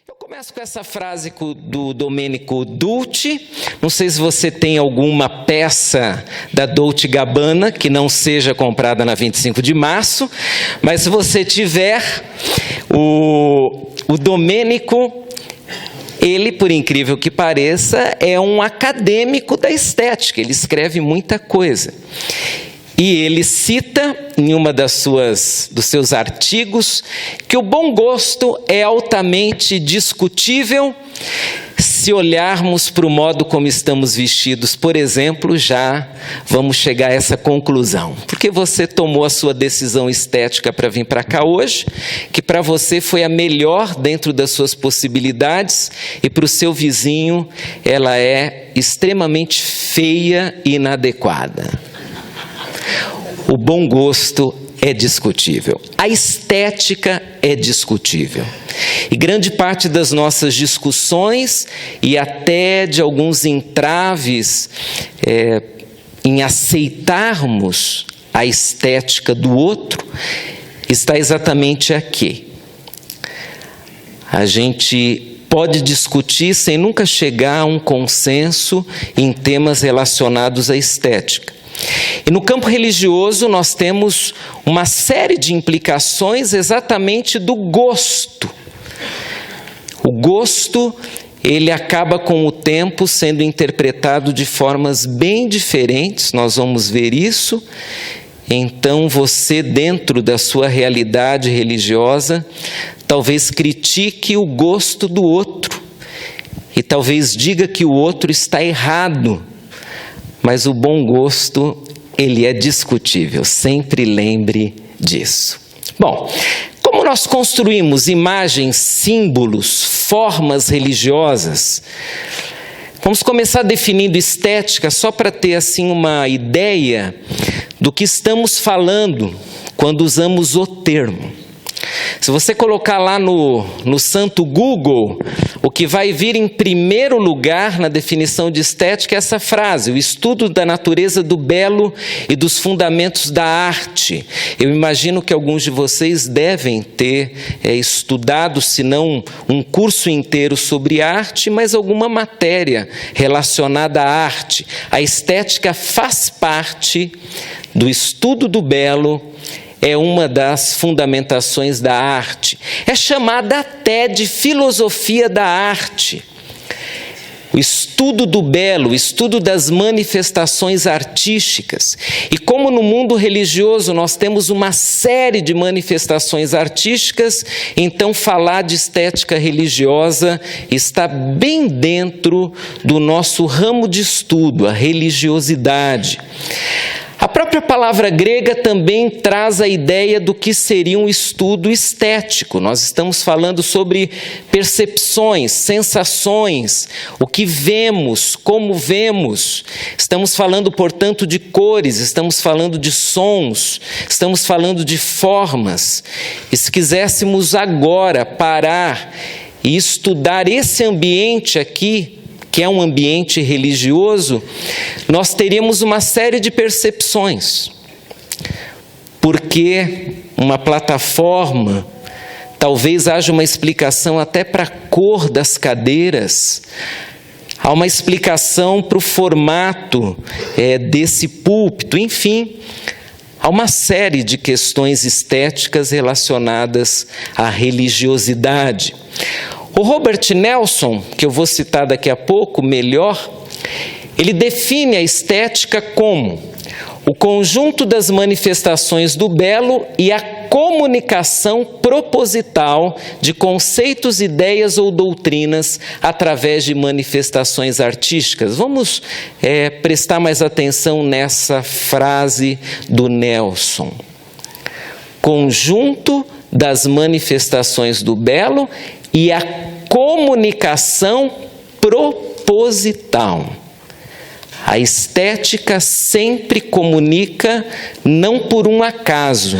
Eu começo com essa frase do Domenico Dulci. Não sei se você tem alguma peça da Dolce & Gabbana que não seja comprada na 25 de março, mas se você tiver, o Domenico, ele, por incrível que pareça, é um acadêmico da estética, ele escreve muita coisa. E ele cita em uma dos seus artigos que o bom gosto é altamente discutível se olharmos para o modo como estamos vestidos. Por exemplo, já vamos chegar a essa conclusão. Porque você tomou a sua decisão estética para vir para cá hoje, que para você foi a melhor dentro das suas possibilidades, e para o seu vizinho ela é extremamente feia e inadequada. O bom gosto é discutível, a estética é discutível. E grande parte das nossas discussões e até de alguns entraves em aceitarmos a estética do outro está exatamente aqui. A gente pode discutir sem nunca chegar a um consenso em temas relacionados à estética. E no campo religioso nós temos uma série de implicações exatamente do gosto. O gosto, ele acaba com o tempo sendo interpretado de formas bem diferentes, nós vamos ver isso. Então você, dentro da sua realidade religiosa, talvez critique o gosto do outro e talvez diga que o outro está errado. Mas o bom gosto, ele é discutível, sempre lembre disso. Bom, como nós construímos imagens, símbolos, formas religiosas, vamos começar definindo estética só para ter assim uma ideia do que estamos falando quando usamos o termo. Se você colocar lá no santo Google, o que vai vir em primeiro lugar na definição de estética é essa frase: o estudo da natureza do belo e dos fundamentos da arte. Eu imagino que alguns de vocês devem ter estudado, se não um curso inteiro sobre arte, mas alguma matéria relacionada à arte. A estética faz parte do estudo do belo, é uma das fundamentações da arte. É chamada até de filosofia da arte. O estudo do belo, o estudo das manifestações artísticas. E como no mundo religioso nós temos uma série de manifestações artísticas, então falar de estética religiosa está bem dentro do nosso ramo de estudo, a religiosidade. A própria palavra grega também traz a ideia do que seria um estudo estético. Nós estamos falando sobre percepções, sensações, o que vemos, como vemos. Estamos falando, portanto, de cores, estamos falando de sons, estamos falando de formas. E se quiséssemos agora parar e estudar esse ambiente aqui, que é um ambiente religioso, nós teríamos uma série de percepções. Porque uma plataforma, talvez haja uma explicação até para a cor das cadeiras, há uma explicação para o formato desse púlpito, enfim, há uma série de questões estéticas relacionadas à religiosidade. O Robert Nelson, que eu vou citar daqui a pouco melhor, ele define a estética como o conjunto das manifestações do belo e a comunicação proposital de conceitos, ideias ou doutrinas através de manifestações artísticas. Vamos prestar mais atenção nessa frase do Nelson. Conjunto das manifestações do belo e a comunicação proposital. A estética sempre comunica, não por um acaso,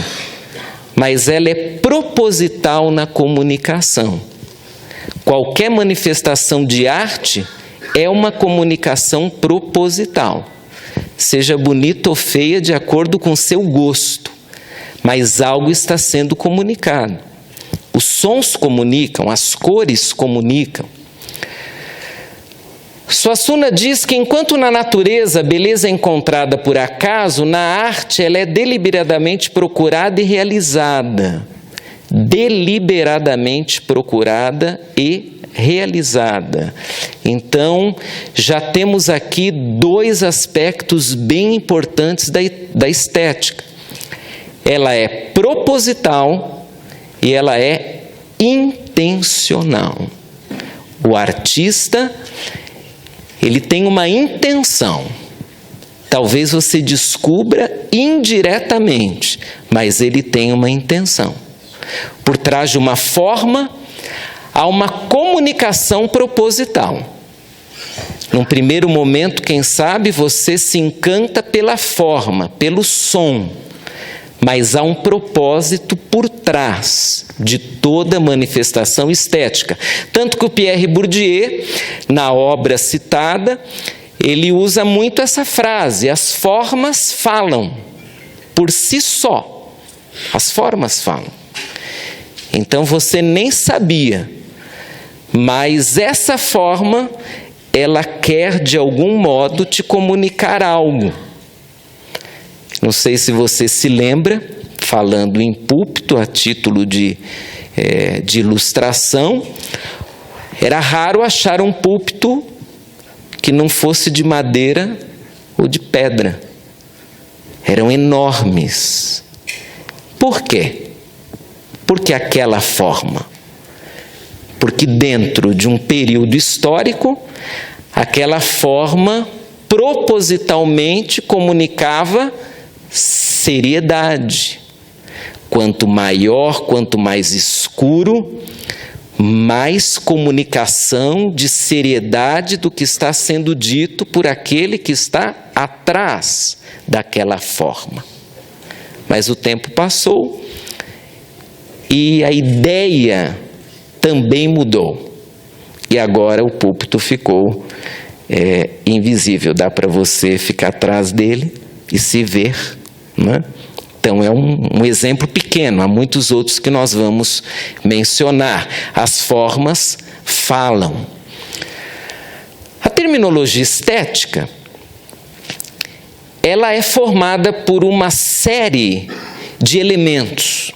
mas ela é proposital na comunicação. Qualquer manifestação de arte é uma comunicação proposital. Seja bonita ou feia de acordo com seu gosto, mas algo está sendo comunicado. Os sons comunicam, as cores comunicam. Suassuna diz que enquanto na natureza a beleza é encontrada por acaso, na arte ela é deliberadamente procurada e realizada. Deliberadamente procurada e realizada. Então, já temos aqui dois aspectos bem importantes da estética. Ela é proposital e ela é intencional. O artista, ele tem uma intenção. Talvez você descubra indiretamente, mas ele tem uma intenção. Por trás de uma forma, há uma comunicação proposital. Num primeiro momento, quem sabe, você se encanta pela forma, pelo som, mas há um propósito por trás de toda manifestação estética. Tanto que o Pierre Bourdieu, na obra citada, ele usa muito essa frase: as formas falam por si só. As formas falam. Então você nem sabia, mas essa forma, ela quer de algum modo te comunicar algo. Não sei se você se lembra, falando em púlpito, a título de ilustração, era raro achar um púlpito que não fosse de madeira ou de pedra. Eram enormes. Por quê? Porque aquela forma. Porque dentro de um período histórico, aquela forma propositalmente comunicava seriedade. Quanto maior, quanto mais escuro, mais comunicação de seriedade do que está sendo dito por aquele que está atrás daquela forma. Mas o tempo passou e a ideia também mudou. E agora o púlpito ficou invisível. Dá para você ficar atrás dele e se ver, né? Então é um exemplo pequeno, há muitos outros que nós vamos mencionar. As formas falam. A terminologia estética, ela é formada por uma série de elementos.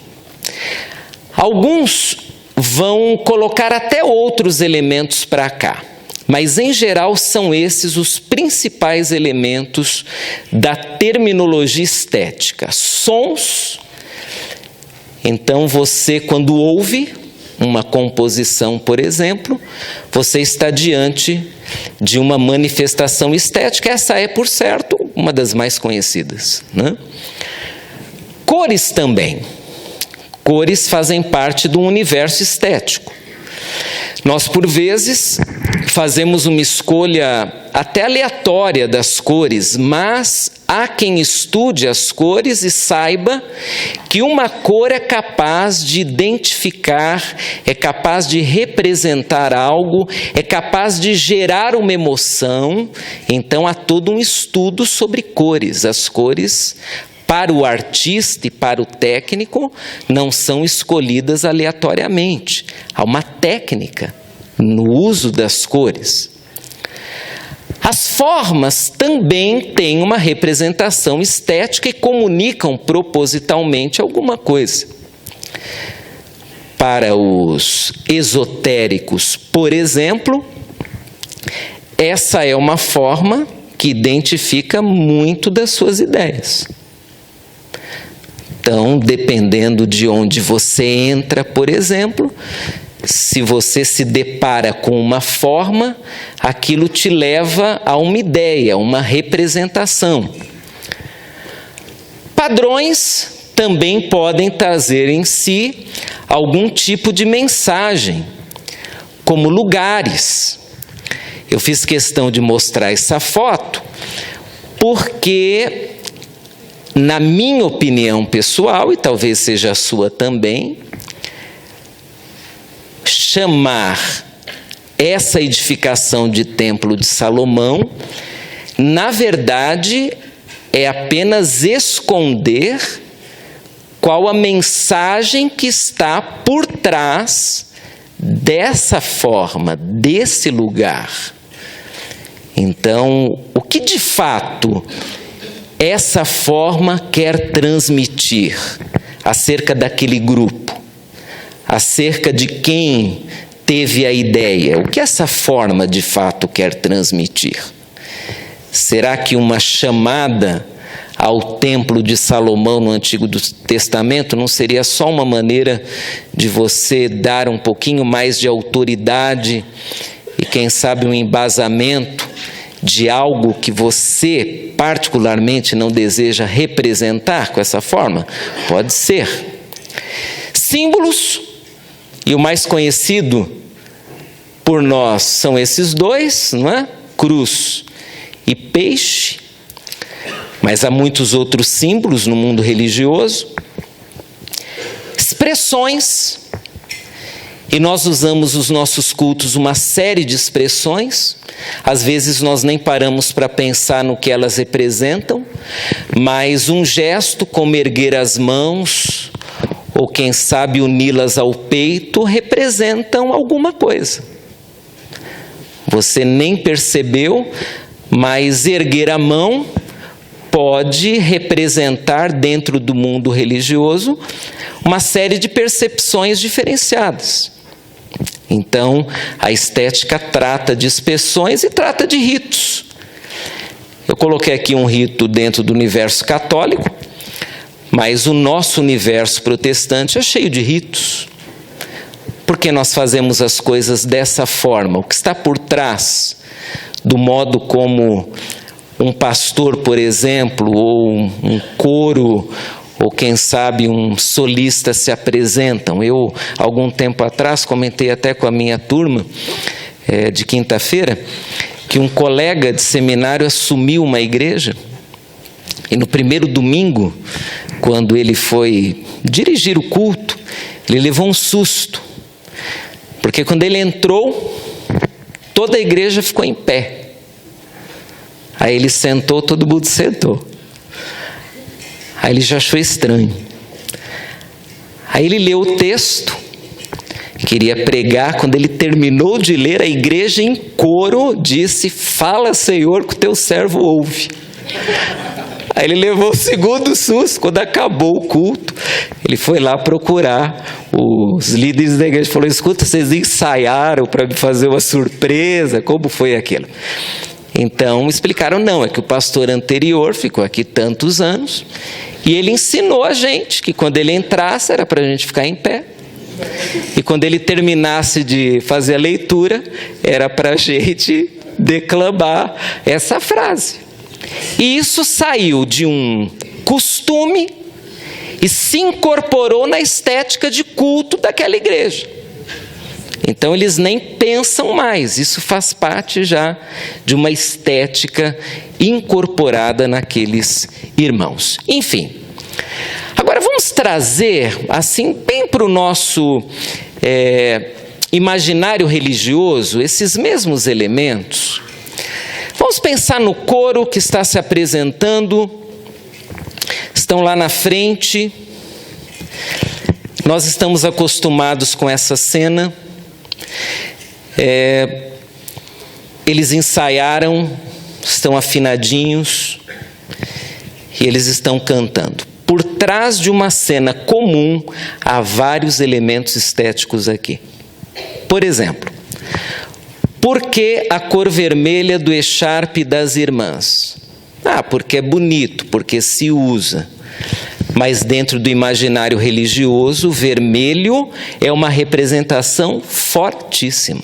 Alguns vão colocar até outros elementos para cá, mas em geral são esses os principais elementos da terminologia estética. Sons. Então você, quando ouve uma composição, por exemplo, você está diante de uma manifestação estética. Essa é, por certo, uma das mais conhecidas, né? Cores também. Cores fazem parte do universo estético. Nós, por vezes, fazemos uma escolha até aleatória das cores, mas há quem estude as cores e saiba que uma cor é capaz de identificar, é capaz de representar algo, é capaz de gerar uma emoção. Então, há todo um estudo sobre cores. As cores, para o artista e para o técnico, não são escolhidas aleatoriamente. Há uma técnica no uso das cores. As formas também têm uma representação estética e comunicam propositalmente alguma coisa. Para os esotéricos, por exemplo, essa é uma forma que identifica muito das suas ideias. Então, dependendo de onde você entra, por exemplo, se você se depara com uma forma, aquilo te leva a uma ideia, uma representação. Padrões também podem trazer em si algum tipo de mensagem, como lugares. Eu fiz questão de mostrar essa foto porque, na minha opinião pessoal, e talvez seja a sua também, chamar essa edificação de Templo de Salomão, na verdade, é apenas esconder qual a mensagem que está por trás dessa forma, desse lugar. Então, o que de fato essa forma quer transmitir acerca daquele grupo, acerca de quem teve a ideia? O que essa forma de fato quer transmitir? Será que uma chamada ao Templo de Salomão no Antigo Testamento não seria só uma maneira de você dar um pouquinho mais de autoridade e quem sabe um embasamento de algo que você particularmente não deseja representar com essa forma? Pode ser. Símbolos, e o mais conhecido por nós são esses dois, não é? Cruz e peixe, mas há muitos outros símbolos no mundo religioso. Expressões, e nós usamos nos nossos cultos uma série de expressões. Às vezes nós nem paramos para pensar no que elas representam, mas um gesto como erguer as mãos, ou quem sabe uni-las ao peito, representam alguma coisa. Você nem percebeu, mas erguer a mão pode representar dentro do mundo religioso uma série de percepções diferenciadas. Então, a estética trata de expressões e trata de ritos. Eu coloquei aqui um rito dentro do universo católico, mas o nosso universo protestante é cheio de ritos. Por que nós fazemos as coisas dessa forma? O que está por trás do modo como um pastor, por exemplo, ou um coro, ou quem sabe um solista se apresentam? Eu, algum tempo atrás, comentei até com a minha turma de quinta-feira, que um colega de seminário assumiu uma igreja, e no primeiro domingo, quando ele foi dirigir o culto, ele levou um susto, porque quando ele entrou, toda a igreja ficou em pé. Aí ele sentou, todo mundo sentou. Aí ele já achou estranho. Aí ele leu o texto, queria pregar. Quando ele terminou de ler, a igreja em coro disse: "Fala, Senhor, que o teu servo ouve." Aí ele levou o segundo susto. Quando acabou o culto, ele foi lá procurar os líderes da igreja. Falou: "Escuta, vocês ensaiaram para me fazer uma surpresa? Como foi aquilo?" Então explicaram: não, é que o pastor anterior ficou aqui tantos anos e ele ensinou a gente que quando ele entrasse era para a gente ficar em pé, e quando ele terminasse de fazer a leitura era para a gente declamar essa frase. E isso saiu de um costume e se incorporou na estética de culto daquela igreja. Então eles nem pensam mais, isso faz parte já de uma estética incorporada naqueles irmãos. Enfim, agora vamos trazer, assim, bem para o nosso imaginário religioso, esses mesmos elementos. Vamos pensar no coro que está se apresentando, estão lá na frente, nós estamos acostumados com essa cena. Eles ensaiaram, estão afinadinhos e eles estão cantando. Por trás de uma cena comum há vários elementos estéticos aqui. Por exemplo, por que a cor vermelha do echarpe das irmãs? Porque é bonito, porque se usa. Mas dentro do imaginário religioso, o vermelho é uma representação fortíssima.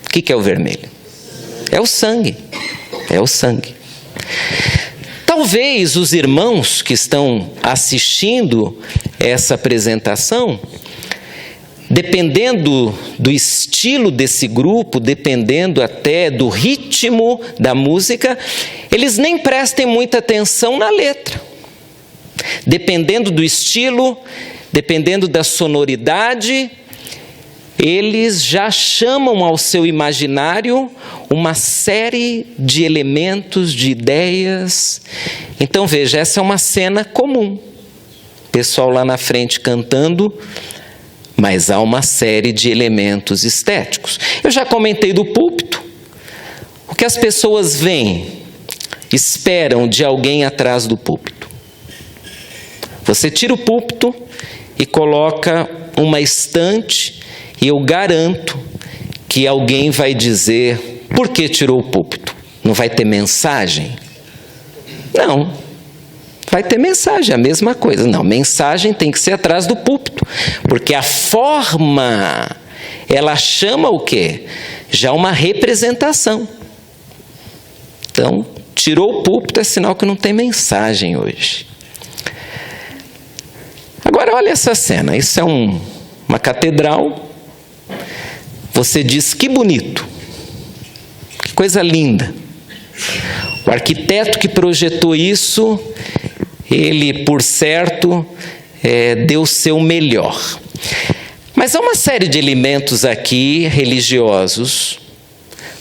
O que é o vermelho? É o sangue. É o sangue. Talvez os irmãos que estão assistindo essa apresentação, dependendo do estilo desse grupo, dependendo até do ritmo da música, eles nem prestem muita atenção na letra. Dependendo do estilo, dependendo da sonoridade, eles já chamam ao seu imaginário uma série de elementos, de ideias. Então veja, essa é uma cena comum. pessoal lá na frente cantando, mas há uma série de elementos estéticos. Eu já comentei do púlpito. O que as pessoas veem, esperam de alguém atrás do púlpito. Você tira o púlpito e coloca uma estante, e eu garanto que alguém vai dizer: por que tirou o púlpito? Não vai ter mensagem? Não. Vai ter mensagem, a mesma coisa. Não, mensagem tem que ser atrás do púlpito, porque a forma, ela chama o quê? Já uma representação. Então, tirou o púlpito é sinal que não tem mensagem hoje. Agora, olha essa cena. Isso é uma catedral. Você diz: que bonito, que coisa linda. O arquiteto que projetou isso, ele, por certo, deu o seu melhor. Mas há uma série de elementos aqui religiosos.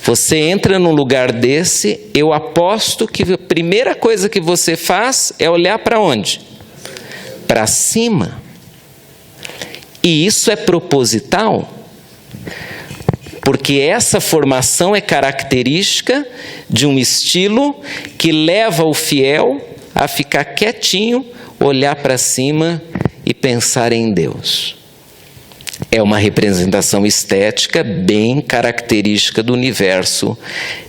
Você entra num lugar desse, eu aposto que a primeira coisa que você faz é olhar para onde? Para cima. E isso é proposital, porque essa formação é característica de um estilo que leva o fiel a ficar quietinho, olhar para cima e pensar em Deus. É uma representação estética bem característica do universo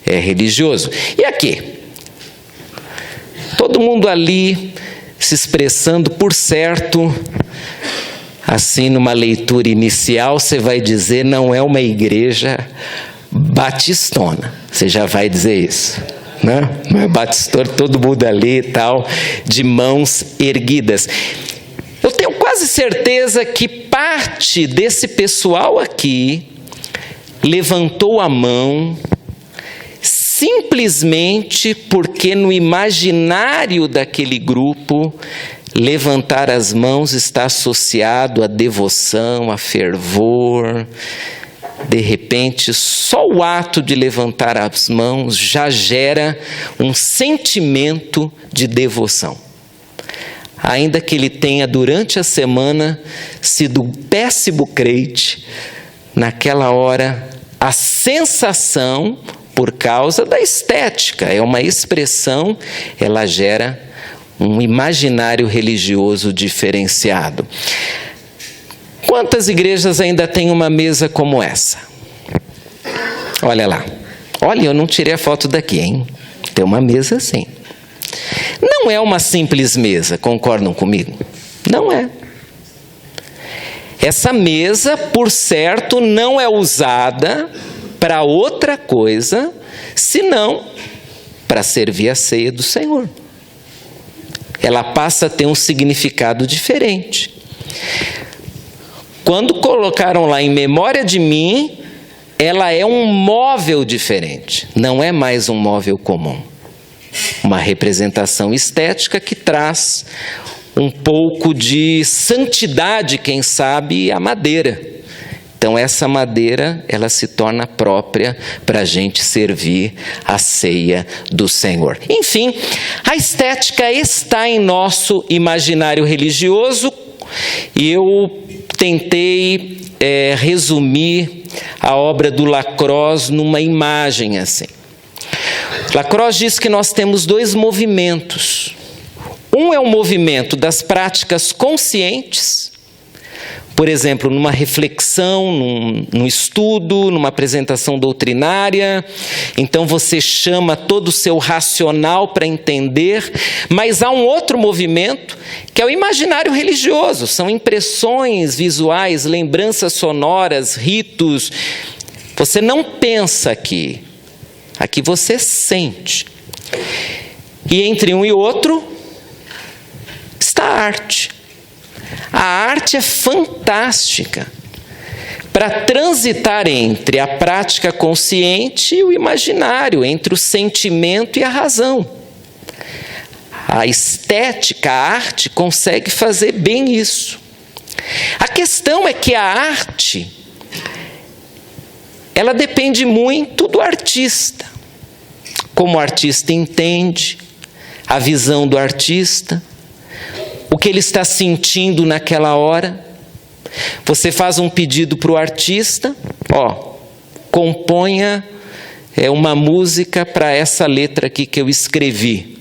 religioso. E aqui? Todo mundo ali se expressando, por certo, assim, numa leitura inicial, você vai dizer: não é uma igreja batistona. Você já vai dizer isso, né? Não é batistona, todo mundo ali e tal, de mãos erguidas. Eu tenho quase certeza que parte desse pessoal aqui levantou a mão simplesmente porque no imaginário daquele grupo, levantar as mãos está associado a devoção, a fervor. De repente, só o ato de levantar as mãos já gera um sentimento de devoção. Ainda que ele tenha durante a semana sido um péssimo crente, naquela hora a sensação, por causa da estética, é uma expressão, ela gera um imaginário religioso diferenciado. Quantas igrejas ainda têm uma mesa como essa? Olha lá. Olha, eu não tirei a foto daqui, hein? Tem uma mesa assim. Não é uma simples mesa, concordam comigo? Não é. Essa mesa, por certo, não é usada para outra coisa, senão para servir a ceia do Senhor. Ela passa a ter um significado diferente. Quando colocaram lá em memória de mim, ela é um móvel diferente, não é mais um móvel comum. Uma representação estética que traz um pouco de santidade, quem sabe, à madeira. Então essa madeira, ela se torna própria para a gente servir a ceia do Senhor. Enfim, a estética está em nosso imaginário religioso e eu tentei resumir a obra do Lacroze numa imagem assim. Lacroze diz que nós temos dois movimentos. Um é o movimento das práticas conscientes, por exemplo, numa reflexão, num estudo, numa apresentação doutrinária. Então você chama todo o seu racional para entender, mas há um outro movimento que é o imaginário religioso. São impressões visuais, lembranças sonoras, ritos. Você não pensa aqui, aqui você sente. E entre um e outro está a arte. A arte é fantástica para transitar entre a prática consciente e o imaginário, entre o sentimento e a razão. A estética, a arte, consegue fazer bem isso. A questão é que a arte, ela depende muito do artista. Como o artista entende, a visão do artista, o que ele está sentindo naquela hora. Você faz um pedido para o artista, componha uma música para essa letra aqui que eu escrevi.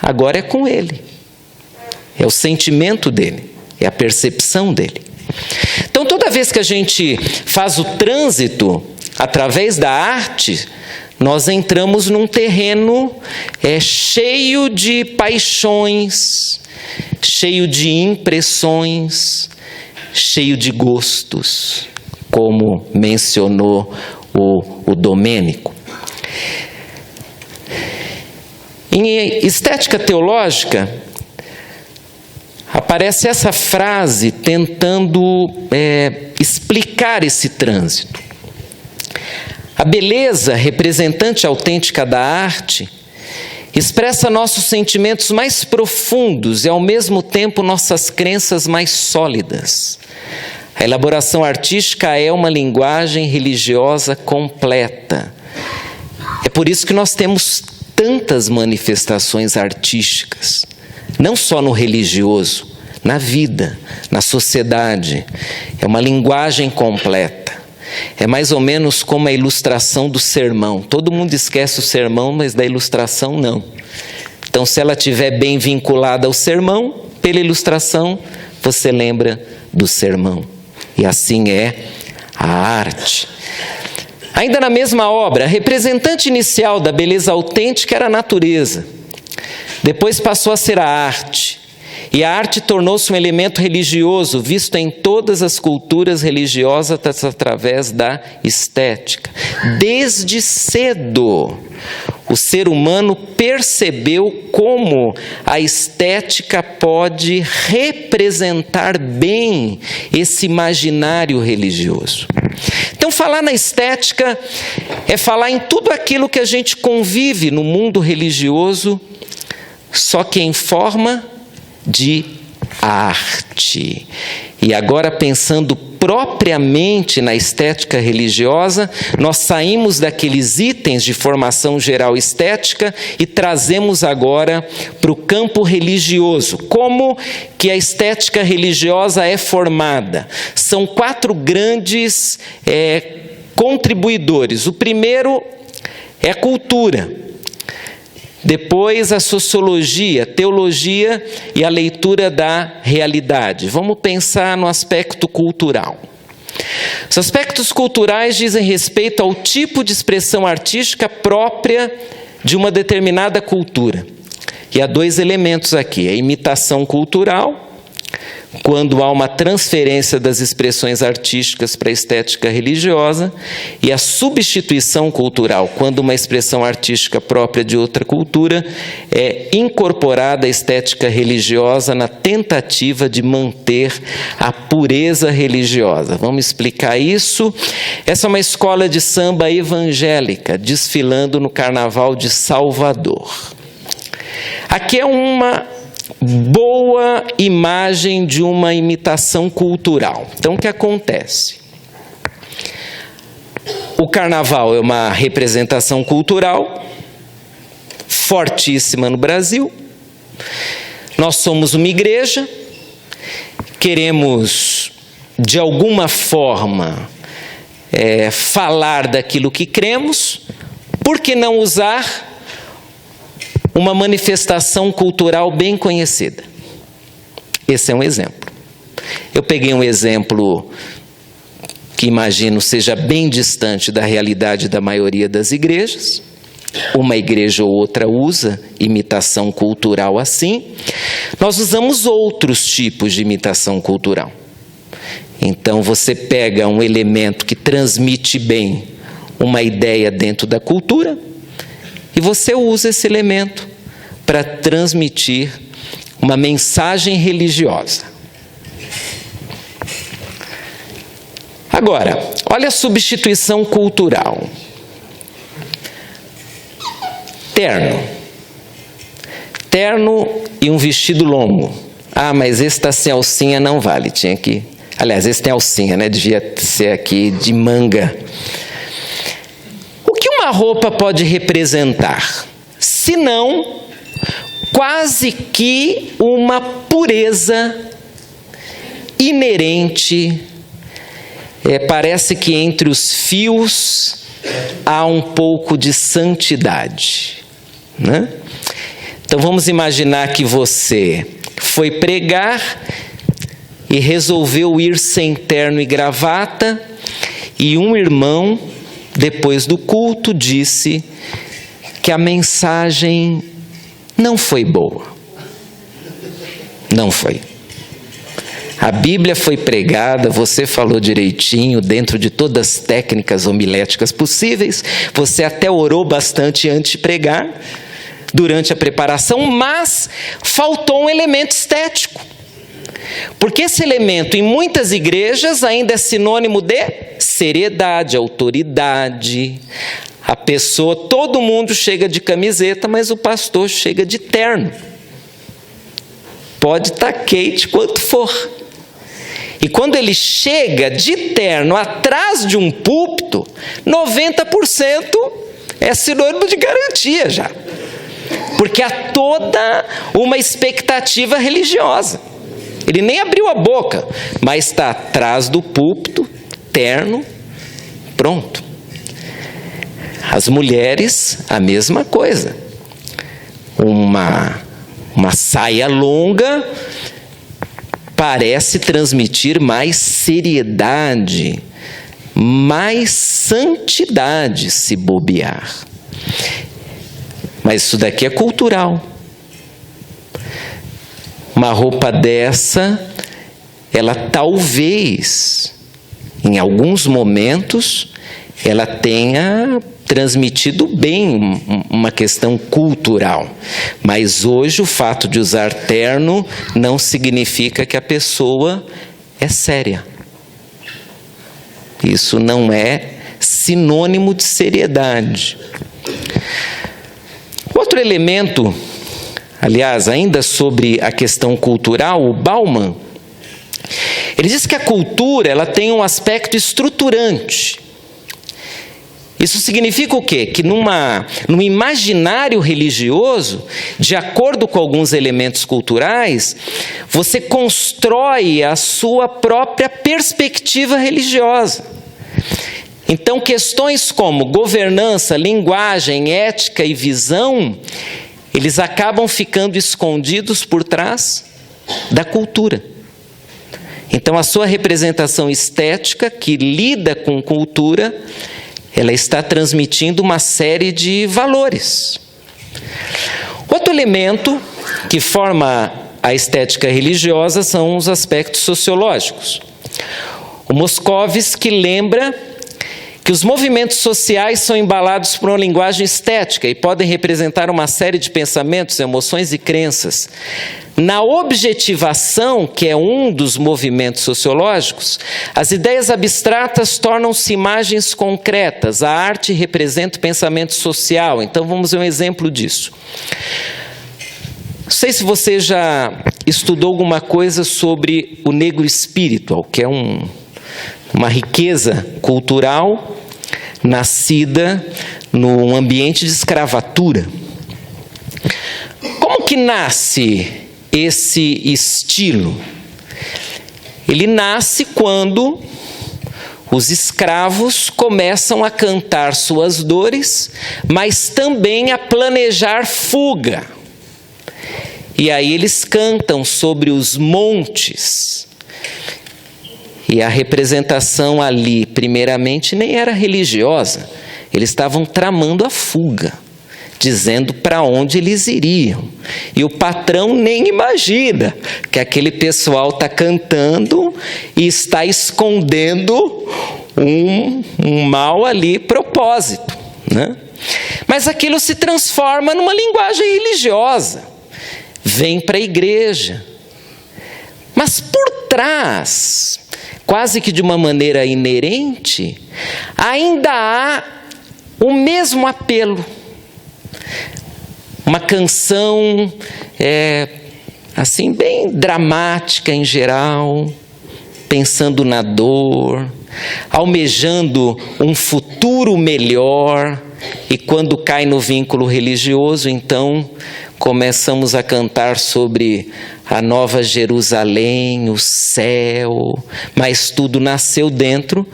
Agora é com ele. É o sentimento dele, é a percepção dele. Então, toda vez que a gente faz o trânsito através da arte, nós entramos num terreno cheio de paixões, cheio de impressões, cheio de gostos, como mencionou o Domênico. Em estética teológica, aparece essa frase tentando explicar esse trânsito. A beleza, representante autêntica da arte, expressa nossos sentimentos mais profundos e, ao mesmo tempo, nossas crenças mais sólidas. A elaboração artística é uma linguagem religiosa completa. É por isso que nós temos tantas manifestações artísticas, não só no religioso, na vida, na sociedade. É uma linguagem completa. É mais ou menos como a ilustração do sermão. Todo mundo esquece o sermão, mas da ilustração não. Então, se ela estiver bem vinculada ao sermão, pela ilustração, você lembra do sermão. E assim é a arte. Ainda na mesma obra, a representante inicial da beleza autêntica era a natureza. Depois passou a ser a arte. E a arte tornou-se um elemento religioso, visto em todas as culturas religiosas através da estética. Desde cedo, o ser humano percebeu como a estética pode representar bem esse imaginário religioso. Então, falar na estética é falar em tudo aquilo que a gente convive no mundo religioso, só que em forma de arte. E agora, pensando propriamente na estética religiosa, nós saímos daqueles itens de formação geral estética e trazemos agora para o campo religioso. Como que a estética religiosa é formada? São 4 grandes contribuidores. O primeiro é a cultura. Depois a sociologia, teologia e a leitura da realidade. Vamos pensar no aspecto cultural. Os aspectos culturais dizem respeito ao tipo de expressão artística própria de uma determinada cultura. E há 2 elementos aqui: a imitação cultural, quando há uma transferência das expressões artísticas para a estética religiosa, e a substituição cultural, quando uma expressão artística própria de outra cultura é incorporada à estética religiosa na tentativa de manter a pureza religiosa. Vamos explicar isso? Essa é uma escola de samba evangélica, desfilando no Carnaval de Salvador. Aqui é uma boa imagem de uma imitação cultural. Então, o que acontece? O carnaval é uma representação cultural fortíssima no Brasil. Nós somos uma igreja, queremos, de alguma forma, falar daquilo que cremos. Por que não usar uma manifestação cultural bem conhecida? Esse é um exemplo. Eu peguei um exemplo que imagino seja bem distante da realidade da maioria das igrejas. Uma igreja ou outra usa imitação cultural assim. Nós usamos outros tipos de imitação cultural. Então você pega um elemento que transmite bem uma ideia dentro da cultura, e você usa esse elemento para transmitir uma mensagem religiosa. Agora, olha a substituição cultural. Terno e um vestido longo. Ah, mas esse está sem alcinha, não vale. Tinha que... Aliás, esse tem alcinha, né? Devia ser aqui de manga. O que uma roupa pode representar? Se não quase que uma pureza inerente. Parece que entre os fios há um pouco de santidade, né? Então vamos imaginar que você foi pregar e resolveu ir sem terno e gravata, e um irmão, depois do culto, disse que a mensagem não foi boa. Não foi. A Bíblia foi pregada, você falou direitinho, dentro de todas as técnicas homiléticas possíveis, você até orou bastante antes de pregar, durante a preparação, mas faltou um elemento estético. Porque esse elemento, em muitas igrejas, ainda é sinônimo de seriedade, autoridade. A pessoa, todo mundo chega de camiseta, mas o pastor chega de terno. Pode estar quente quanto for. E quando ele chega de terno atrás de um púlpito, 90% é sinônimo de garantia já. Porque há toda uma expectativa religiosa. Ele nem abriu a boca, mas está atrás do púlpito, terno, pronto. As mulheres, a mesma coisa. Uma saia longa parece transmitir mais seriedade, mais santidade, se bobear. Mas isso daqui é cultural. Uma roupa dessa, ela talvez, em alguns momentos, ela tenha transmitido bem uma questão cultural. Mas hoje o fato de usar terno não significa que a pessoa é séria. Isso não é sinônimo de seriedade. Outro elemento, aliás, ainda sobre a questão cultural, o Bauman, ele diz que a cultura ela tem um aspecto estruturante. Isso significa o quê? Que num imaginário religioso, de acordo com alguns elementos culturais, você constrói a sua própria perspectiva religiosa. Então, questões como governança, linguagem, ética e visão, eles acabam ficando escondidos por trás da cultura. Então, a sua representação estética, que lida com cultura, ela está transmitindo uma série de valores. Outro elemento que forma a estética religiosa são os aspectos sociológicos. O Moscovitz lembra que os movimentos sociais são embalados por uma linguagem estética e podem representar uma série de pensamentos, emoções e crenças. Na objetivação, que é um dos movimentos sociológicos, as ideias abstratas tornam-se imagens concretas. A arte representa o pensamento social. Então, vamos ver um exemplo disso. Não sei se você já estudou alguma coisa sobre o negro espiritual, que é uma riqueza cultural nascida num ambiente de escravatura. Como que nasce esse estilo? Ele nasce quando os escravos começam a cantar suas dores, mas também a planejar fuga. E aí eles cantam sobre os montes. E a representação ali, primeiramente, nem era religiosa. Eles estavam tramando a fuga, dizendo para onde eles iriam. E o patrão nem imagina que aquele pessoal está cantando e está escondendo um mal ali propósito, né? Mas aquilo se transforma numa linguagem religiosa. Vem para a igreja. Mas por trás, quase que de uma maneira inerente, ainda há o mesmo apelo. Uma canção, assim, bem dramática em geral, pensando na dor, almejando um futuro melhor, e quando cai no vínculo religioso, então, começamos a cantar sobre a Nova Jerusalém, o céu, mas tudo nasceu dentro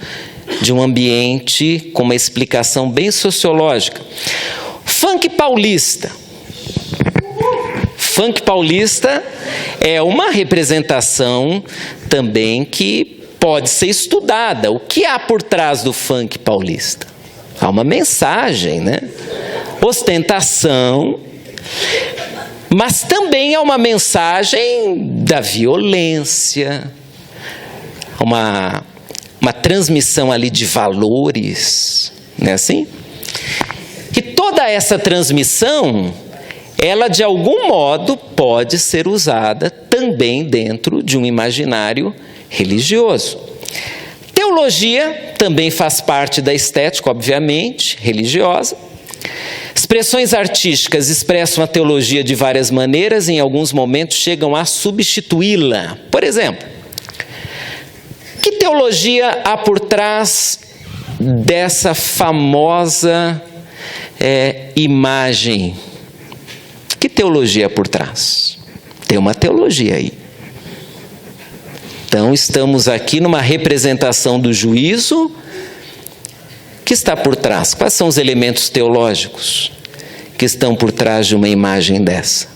de um ambiente com uma explicação bem sociológica. Funk paulista. Funk paulista é uma representação também que pode ser estudada. O que há por trás do funk paulista? Há uma mensagem, né? Ostentação, mas também há uma mensagem da violência, uma transmissão ali de valores, não é assim? E toda essa transmissão, ela de algum modo pode ser usada também dentro de um imaginário religioso. Teologia também faz parte da estética, obviamente, religiosa. Expressões artísticas expressam a teologia de várias maneiras e em alguns momentos chegam a substituí-la. Por exemplo, que teologia há por trás dessa famosa imagem? Que teologia há por trás? Tem uma teologia aí. Então, estamos aqui numa representação do juízo que está por trás. Quais são os elementos teológicos que estão por trás de uma imagem dessa?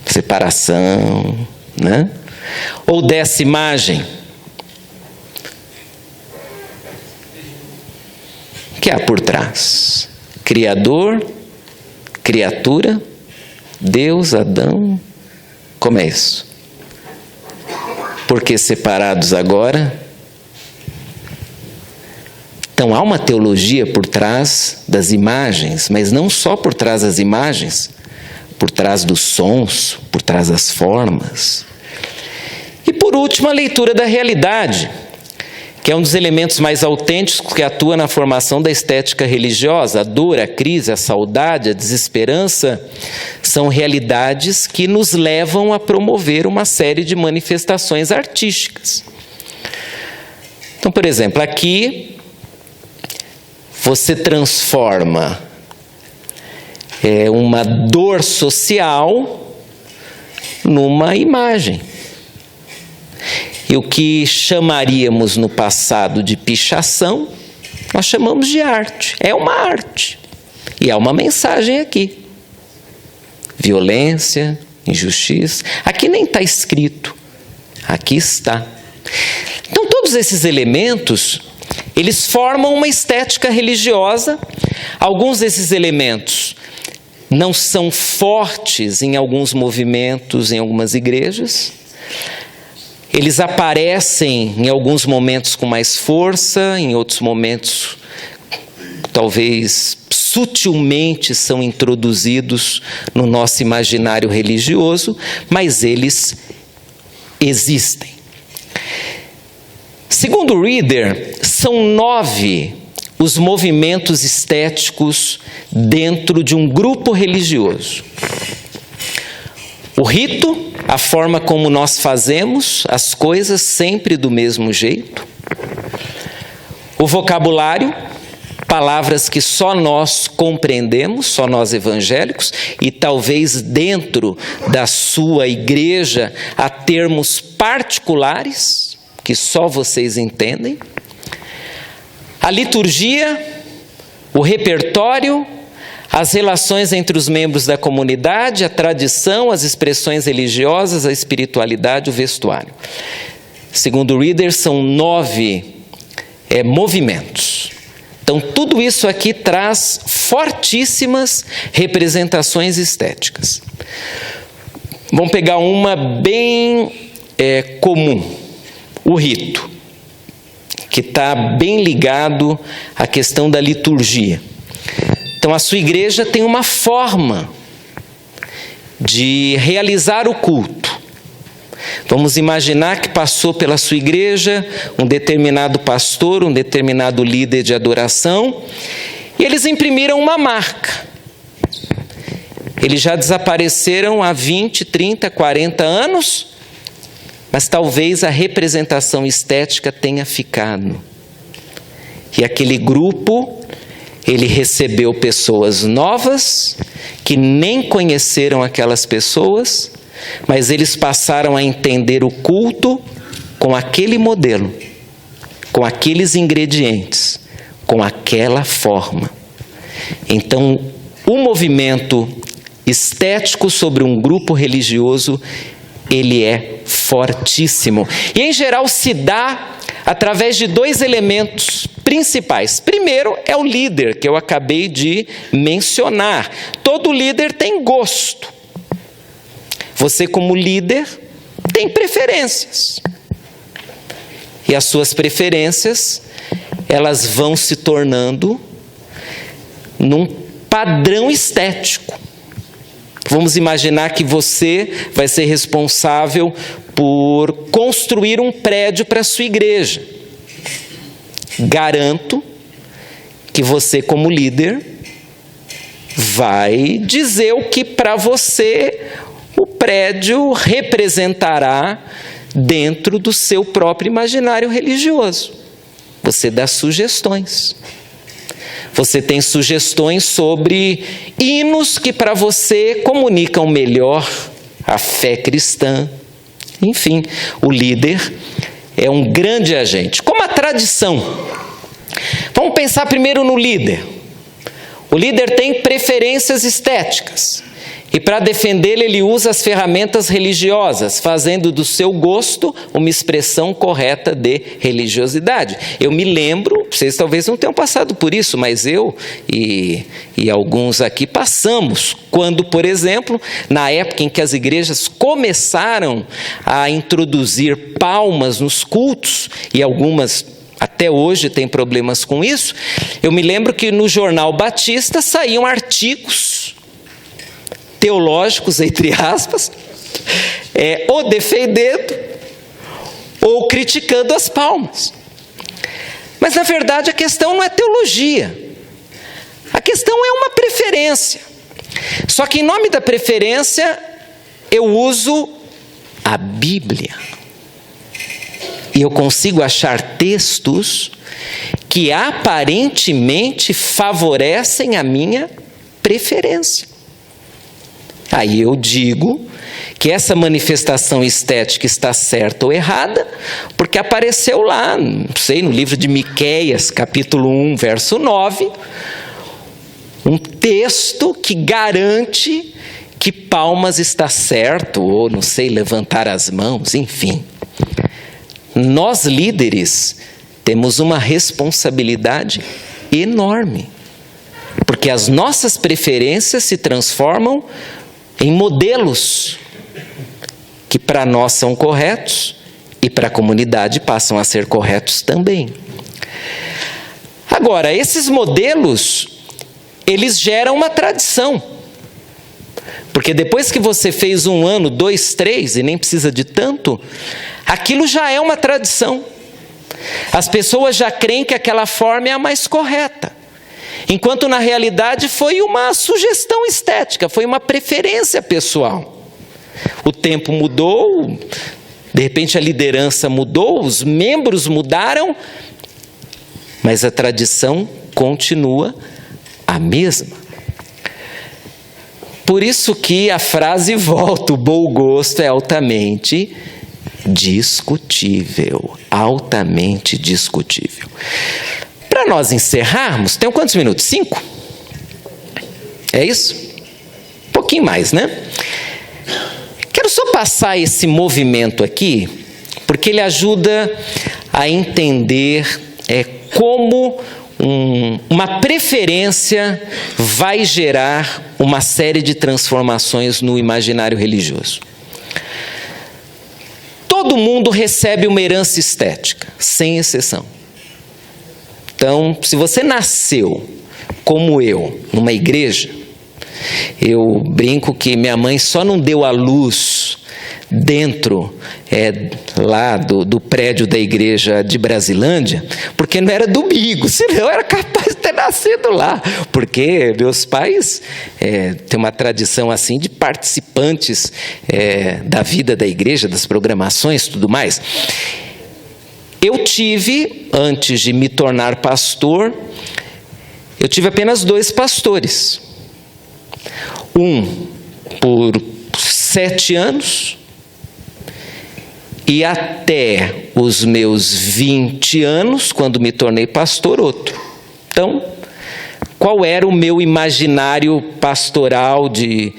Separação, né? Ou dessa imagem? O que há por trás? Criador, criatura, Deus, Adão, como é isso? Por que separados agora? Então há uma teologia por trás das imagens, mas não só por trás das imagens, por trás dos sons, por trás das formas. E por último, a leitura da realidade, que é um dos elementos mais autênticos que atua na formação da estética religiosa. A dor, a crise, a saudade, a desesperança são realidades que nos levam a promover uma série de manifestações artísticas. Então, por exemplo, aqui você transforma uma dor social numa imagem. E o que chamaríamos no passado de pichação, nós chamamos de arte. É uma arte. E há uma mensagem aqui. Violência, injustiça. Aqui nem está escrito. Aqui está. Então, todos esses elementos, eles formam uma estética religiosa. Alguns desses elementos não são fortes em alguns movimentos, em algumas igrejas. Eles aparecem em alguns momentos com mais força, em outros momentos talvez sutilmente são introduzidos no nosso imaginário religioso, mas eles existem. Segundo Reader, são 9 os movimentos estéticos dentro de um grupo religioso. O rito, a forma como nós fazemos as coisas sempre do mesmo jeito. O vocabulário, palavras que só nós compreendemos, só nós evangélicos, e talvez dentro da sua igreja há termos particulares que só vocês entendem. A liturgia, o repertório, as relações entre os membros da comunidade, a tradição, as expressões religiosas, a espiritualidade, o vestuário. Segundo o Reader, são 9 movimentos. Então, tudo isso aqui traz fortíssimas representações estéticas. Vamos pegar uma bem comum, o rito, que está bem ligado à questão da liturgia. Então, a sua igreja tem uma forma de realizar o culto. Vamos imaginar que passou pela sua igreja um determinado pastor, um determinado líder de adoração, e eles imprimiram uma marca. Eles já desapareceram há 20, 30, 40 anos, mas talvez a representação estética tenha ficado. E aquele grupo ele recebeu pessoas novas, que nem conheceram aquelas pessoas, mas eles passaram a entender o culto com aquele modelo, com aqueles ingredientes, com aquela forma. Então, o movimento estético sobre um grupo religioso, ele é fortíssimo. E, em geral, se dá através de dois elementos principais. Primeiro é o líder, que eu acabei de mencionar. Todo líder tem gosto. Você, como líder, tem preferências. E as suas preferências, elas vão se tornando num padrão estético. Vamos imaginar que você vai ser responsável por construir um prédio para a sua igreja. Garanto que você, como líder, vai dizer o que para você o prédio representará dentro do seu próprio imaginário religioso. Você dá sugestões. Você tem sugestões sobre hinos que para você comunicam melhor a fé cristã. Enfim, o líder é um grande agente. Como a tradição. Vamos pensar primeiro no líder. O líder tem preferências estéticas. E para defendê-lo, ele usa as ferramentas religiosas, fazendo do seu gosto uma expressão correta de religiosidade. Eu me lembro, vocês talvez não tenham passado por isso, mas eu e alguns aqui passamos, quando, por exemplo, na época em que as igrejas começaram a introduzir palmas nos cultos, e algumas até hoje têm problemas com isso, eu me lembro que no Jornal Batista saíam artigos teológicos, entre aspas, ou defendendo ou criticando as palmas. Mas, na verdade, a questão não é teologia. A questão é uma preferência. Só que, em nome da preferência, eu uso a Bíblia. E eu consigo achar textos que aparentemente favorecem a minha preferência. Aí eu digo que essa manifestação estética está certa ou errada, porque apareceu lá, não sei, no livro de Miqueias, capítulo 1, verso 9, um texto que garante que palmas está certo, ou não sei, levantar as mãos, enfim. Nós líderes temos uma responsabilidade enorme, porque as nossas preferências se transformam em modelos que para nós são corretos e para a comunidade passam a ser corretos também. Agora, esses modelos, eles geram uma tradição. Porque depois que você fez 1 ano, 2, 3, e nem precisa de tanto, aquilo já é uma tradição. As pessoas já creem que aquela forma é a mais correta. Enquanto na realidade foi uma sugestão estética, foi uma preferência pessoal. O tempo mudou, de repente a liderança mudou, os membros mudaram, mas a tradição continua a mesma. Por isso que a frase volta, o bom gosto é altamente discutível, altamente discutível. Para nós encerrarmos, tem quantos minutos? 5? É isso? Um pouquinho mais, né? Quero só passar esse movimento aqui, porque ele ajuda a entender como uma preferência vai gerar uma série de transformações no imaginário religioso. Todo mundo recebe uma herança estética, sem exceção. Então, se você nasceu, como eu, numa igreja, eu brinco que minha mãe só não deu à luz dentro lá do prédio da igreja de Brasilândia, porque não era domingo, senão eu era capaz de ter nascido lá, porque meus pais têm uma tradição assim de participantes da vida da igreja, das programações e tudo mais. Eu tive, antes de me tornar pastor, eu tive apenas 2 pastores. Um por 7 anos e até os meus 20 anos, quando me tornei pastor, outro. Então, qual era o meu imaginário pastoral de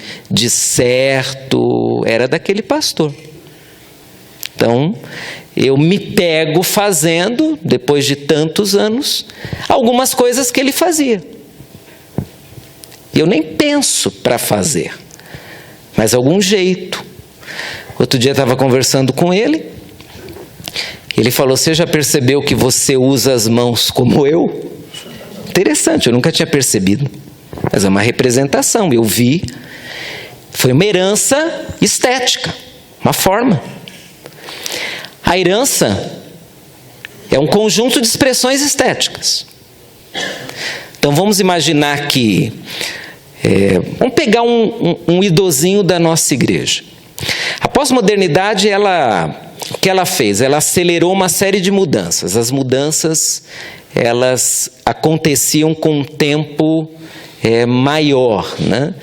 certo? Era daquele pastor. Então, eu me pego fazendo, depois de tantos anos, algumas coisas que ele fazia. Eu nem penso para fazer, mas algum jeito. Outro dia eu estava conversando com ele, ele falou: você já percebeu que você usa as mãos como eu? Interessante, eu nunca tinha percebido, mas é uma representação, eu vi. Foi uma herança estética, uma forma. A herança é um conjunto de expressões estéticas. Então vamos imaginar que, vamos pegar um idosinho da nossa igreja. A pós-modernidade, o que ela fez? Ela acelerou uma série de mudanças. As mudanças, elas aconteciam com um tempo maior, né?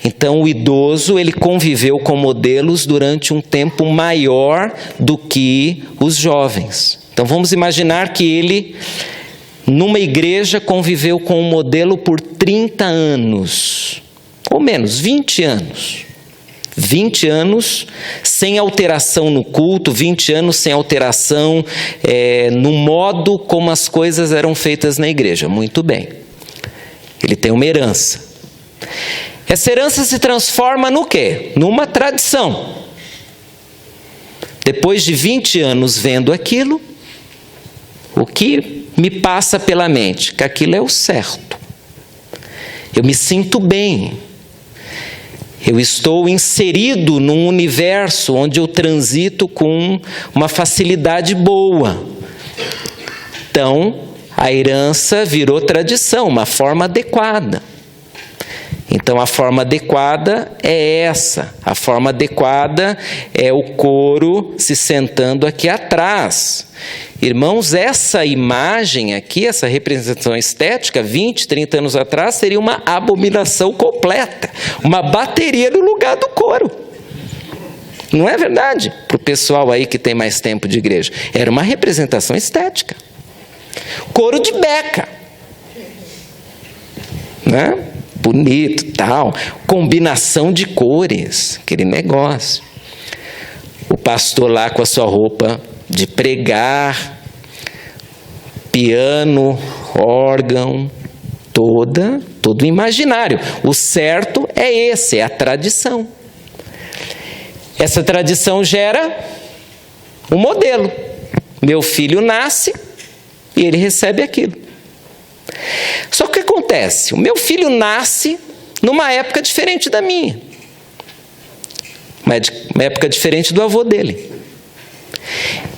Então o idoso, ele conviveu com modelos durante um tempo maior do que os jovens. Então vamos imaginar que ele, numa igreja, conviveu com um modelo por 30 anos, ou menos, 20 anos. 20 anos sem alteração no culto, 20 anos sem alteração no modo como as coisas eram feitas na igreja. Muito bem. Ele tem uma herança. Essa herança se transforma no quê? Numa tradição. Depois de 20 anos vendo aquilo, o que me passa pela mente? Que aquilo é o certo. Eu me sinto bem. Eu estou inserido num universo onde eu transito com uma facilidade boa. Então, a herança virou tradição, uma forma adequada. Então, a forma adequada é essa. A forma adequada é o coro se sentando aqui atrás. Irmãos, essa imagem aqui, essa representação estética, 20, 30 anos atrás, seria uma abominação completa. Uma bateria no lugar do coro. Não é verdade? Para o pessoal aí que tem mais tempo de igreja. Era uma representação estética. Coro de beca. Né? Bonito, tal. Combinação de cores. Aquele negócio. O pastor lá com a sua roupa de pregar, piano, órgão, todo imaginário. O certo é esse, é a tradição. Essa tradição gera um modelo. Meu filho nasce e ele recebe aquilo. Só que o que acontece? O meu filho nasce numa época diferente da minha. Uma época diferente do avô dele.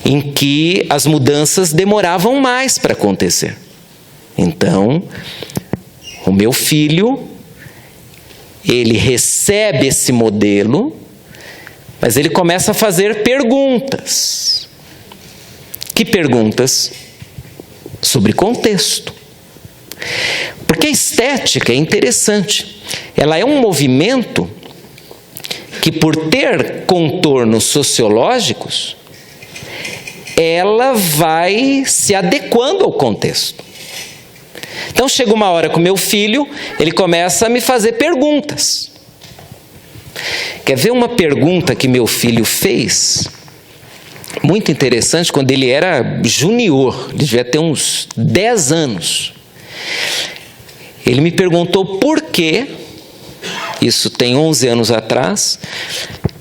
Em que as mudanças demoravam mais para acontecer. Então, o meu filho, ele recebe esse modelo, mas ele começa a fazer perguntas. Que perguntas? Sobre contexto. Porque a estética é interessante. Ela é um movimento que, por ter contornos sociológicos, ela vai se adequando ao contexto. Então chega uma hora com o meu filho, ele começa a me fazer perguntas. Quer ver uma pergunta que meu filho fez? Muito interessante, quando ele era junior, ele devia ter uns 10 anos. Ele me perguntou por quê, isso tem 11 anos atrás,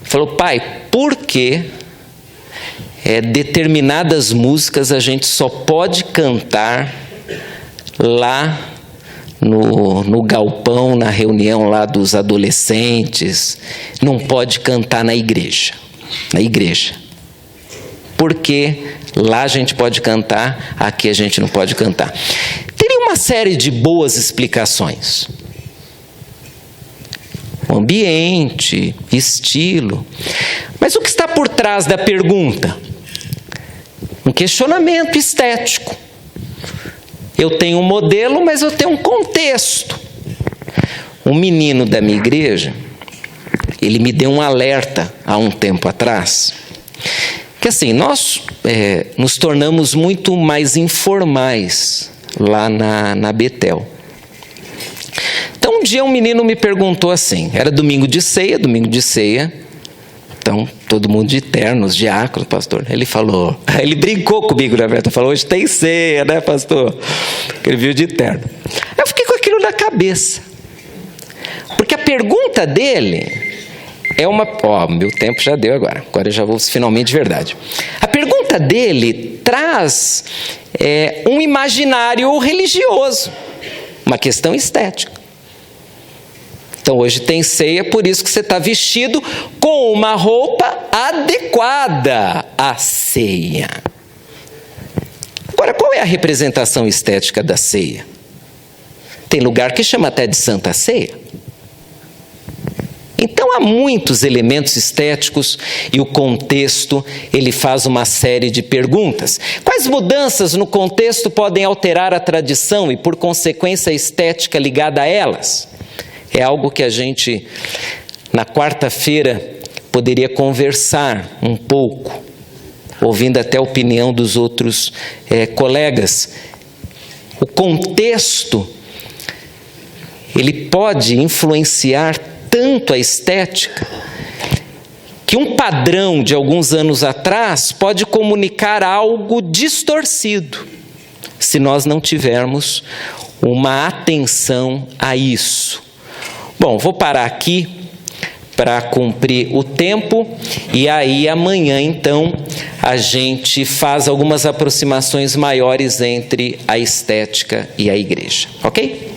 falou: pai, por que determinadas músicas a gente só pode cantar lá no galpão, na reunião lá dos adolescentes, não pode cantar na igreja. Porque lá a gente pode cantar, aqui a gente não pode cantar. Teria uma série de boas explicações. O ambiente, estilo. Mas o que está por trás da pergunta? Um questionamento estético. Eu tenho um modelo, mas eu tenho um contexto. Um menino da minha igreja, ele me deu um alerta há um tempo atrás, que assim, nós nos tornamos muito mais informais lá na Betel. Então um dia um menino me perguntou assim, era domingo de ceia, então todo mundo de ternos, diácono, pastor. Ele brincou comigo, na verdade, falou, hoje tem ceia, né, pastor? Ele viu de terno. Eu fiquei com aquilo na cabeça, porque a pergunta dele é uma... meu tempo já deu agora eu já vou finalmente de verdade. A pergunta dele traz um imaginário religioso, uma questão estética. Então hoje tem ceia, por isso que você está vestido com uma roupa adequada à ceia. Agora, qual é a representação estética da ceia? Tem lugar que chama até de Santa Ceia. Então há muitos elementos estéticos e o contexto, ele faz uma série de perguntas. Quais mudanças no contexto podem alterar a tradição e, por consequência, a estética ligada a elas? É algo que a gente, na quarta-feira, poderia conversar um pouco, ouvindo até a opinião dos outros colegas. O contexto, ele pode influenciar tanto a estética, que um padrão de alguns anos atrás pode comunicar algo distorcido, se nós não tivermos uma atenção a isso. Bom, vou parar aqui para cumprir o tempo e aí amanhã então a gente faz algumas aproximações maiores entre a estética e a igreja, ok?